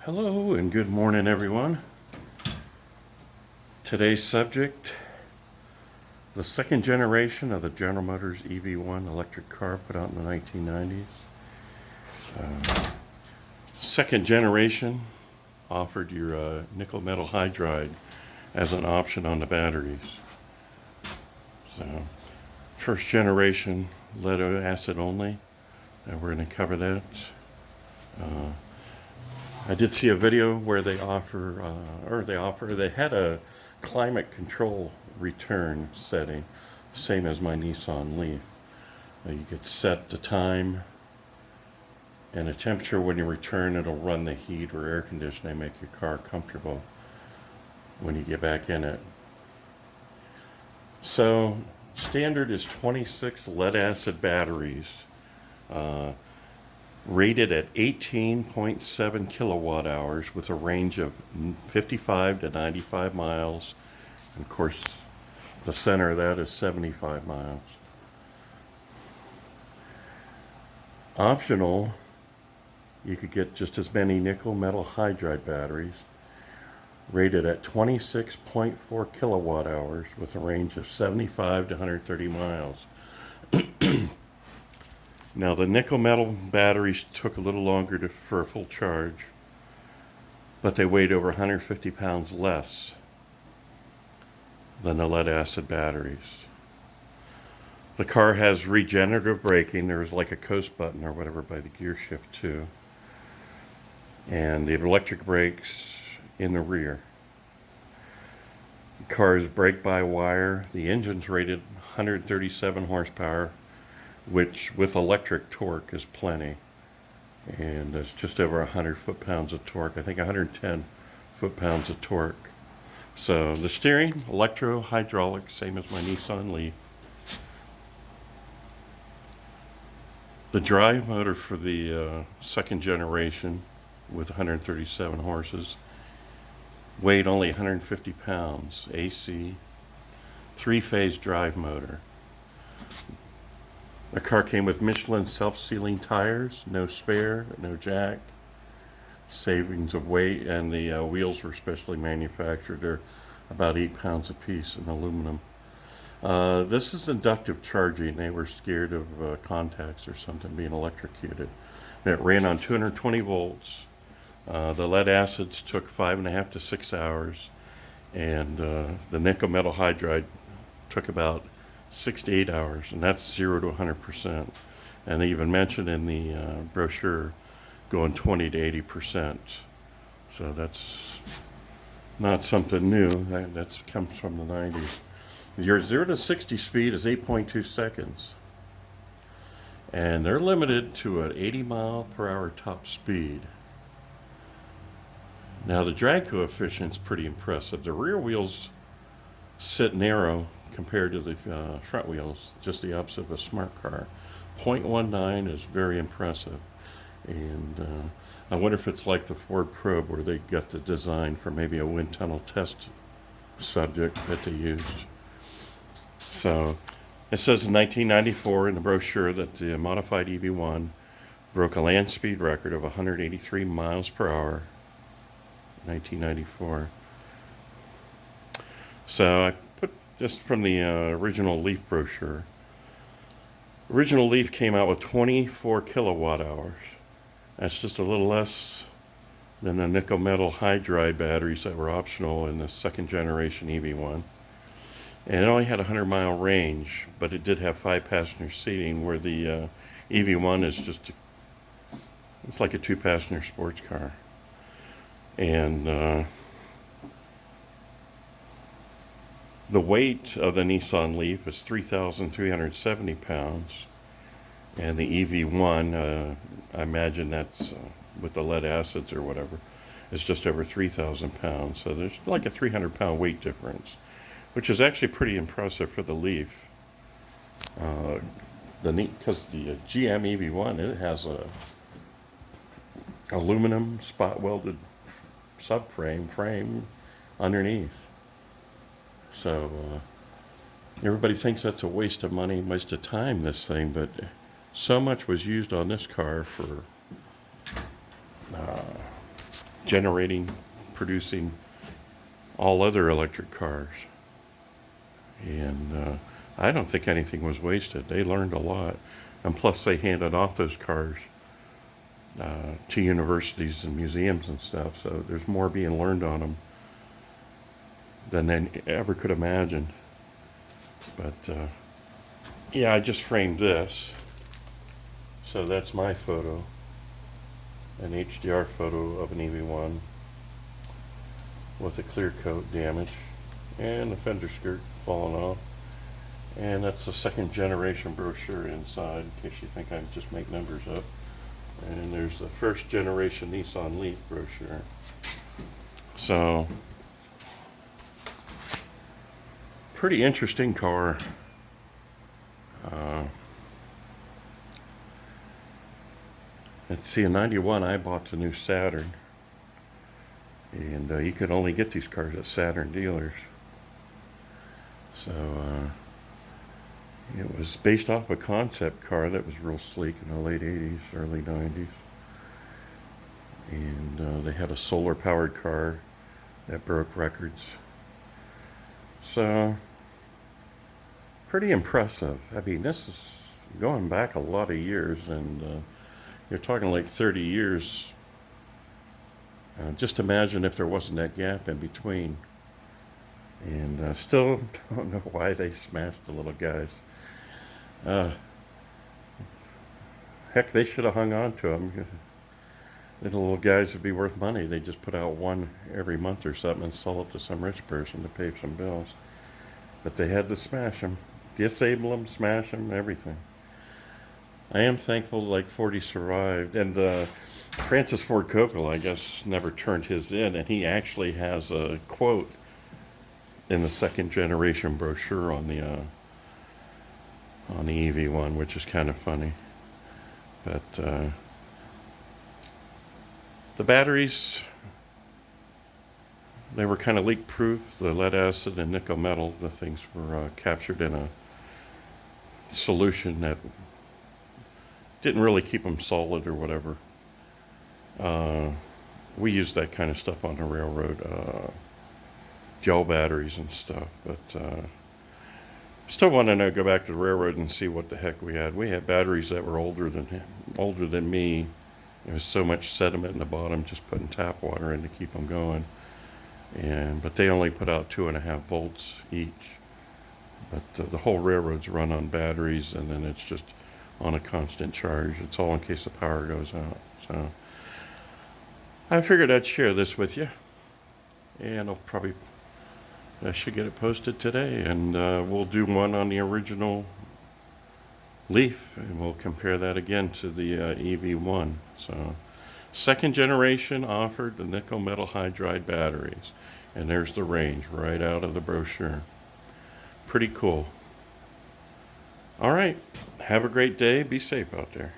Hello and good morning, everyone. Today's subject, the second generation of the General Motors EV1 electric car put out in the 1990s. Second generation offered your nickel metal hydride as an option on the batteries. So, first generation lead acid only, and we're going to cover that. I did see a video where they had a climate control return setting, same as my Nissan Leaf. You could set the time and the temperature when you return. It'll run the heat or air conditioning, make your car comfortable when you get back in it. So standard is 26 lead acid batteries, rated at 18.7 kilowatt hours with a range of 55 to 95 miles. And of course, the center of that is 75 miles. Optional, you could get just as many nickel metal hydride batteries, rated at 26.4 kilowatt hours with a range of 75 to 130 miles. Now, the nickel metal batteries took a little longer for a full charge, but they weighed over 150 pounds less than the lead acid batteries. The car has regenerative braking. There's like a coast button or whatever by the gear shift too. And the electric brakes in the rear. The car is brake by wire. The engine's rated 137 horsepower, which with electric torque is plenty. And it's just over 100 foot-pounds of torque. I think 110 foot-pounds of torque. So the steering, electro-hydraulic, same as my Nissan Leaf. The drive motor for the second generation with 137 horses weighed only 150 pounds, AC, three-phase drive motor. The car came with Michelin self-sealing tires, no spare, no jack, savings of weight, and the wheels were specially manufactured. They're about 8 pounds a piece in aluminum. This is inductive charging. They were scared of contacts or something being electrocuted. And it ran on 220 volts. The lead acids took 5.5 to 6 hours, and the nickel metal hydride took about 6 to 8 hours, and that's 0 to 100%. And they even mentioned in the brochure going 20 to 80%. So that's not something new. That comes from the 90s. Your 0 to 60 speed is 8.2 seconds. And they're limited to an 80 mile per hour top speed. Now the drag coefficient's pretty impressive. The rear wheels sit narrow compared to the front wheels, just the opposite of a smart car. 0.19 is very impressive. And I wonder if it's like the Ford Probe where they got the design for maybe a wind tunnel test subject that they used. So it says in 1994 in the brochure that the modified EV1 broke a land speed record of 183 miles per hour in 1994. So I put just from the original Leaf brochure. Original Leaf came out with 24 kilowatt hours. That's just a little less than the nickel metal hydride batteries that were optional in the second generation EV1. And it only had a 100-mile range, but it did have 5-passenger seating, where the EV1 is just, it's like a 2-passenger sports car. And the weight of the Nissan Leaf is 3,370 pounds. And the EV1, I imagine that's with the lead acids or whatever, is just over 3,000 pounds. So there's like a 300-pound weight difference, which is actually pretty impressive for the Leaf. Because the GM EV1, it has a aluminum spot welded frame underneath. So everybody thinks that's a waste of money, waste of time, this thing, but so much was used on this car for producing all other electric cars. And I don't think anything was wasted. They learned a lot. And plus, they handed off those cars to universities and museums and stuff. So there's more being learned on them than they ever could imagine. But yeah, I just framed this. So that's my photo, an HDR photo of an EV1 with a clear coat damage and the fender skirt falling off. And that's the second generation brochure inside, in case you think I just make numbers up. And there's the first generation Nissan Leaf brochure. So, pretty interesting car. Let's see, in '91 I bought the new Saturn. And you could only get these cars at Saturn dealers. So, it was based off a concept car that was real sleek in the late 80s, early 90s. And they had a solar-powered car that broke records. So, pretty impressive. I mean, this is going back a lot of years, and you're talking like 30 years. Just imagine if there wasn't that gap in between. And still don't know why they smashed the little guys. Heck, they should have hung on to them. The little guys would be worth money. They just put out one every month or something and sell it to some rich person to pay some bills. But they had to smash them, disable them, smash them, everything. I am thankful like 40 survived. And Francis Ford Coppola, I guess, never turned his in. And he actually has a quote in the second generation brochure on the EV1, which is kind of funny. But the batteries, they were kind of leak proof. The lead acid and nickel metal, the things were captured in a solution that didn't really keep them solid or whatever. We used that kind of stuff on the railroad, gel batteries and stuff, but still want to go back to the railroad and see what the heck we had. We had batteries that were older than me. There was so much sediment in the bottom, just putting tap water in to keep them going. But they only put out 2.5 volts each. But the whole railroad's run on batteries, and then it's just on a constant charge. It's all in case the power goes out. So I figured I'd share this with you, and I should get it posted today, and we'll do one on the original Leaf, and we'll compare that again to the EV1. So, second generation offered the nickel metal hydride batteries, and there's the range right out of the brochure. Pretty cool. All right, have a great day. Be safe out there.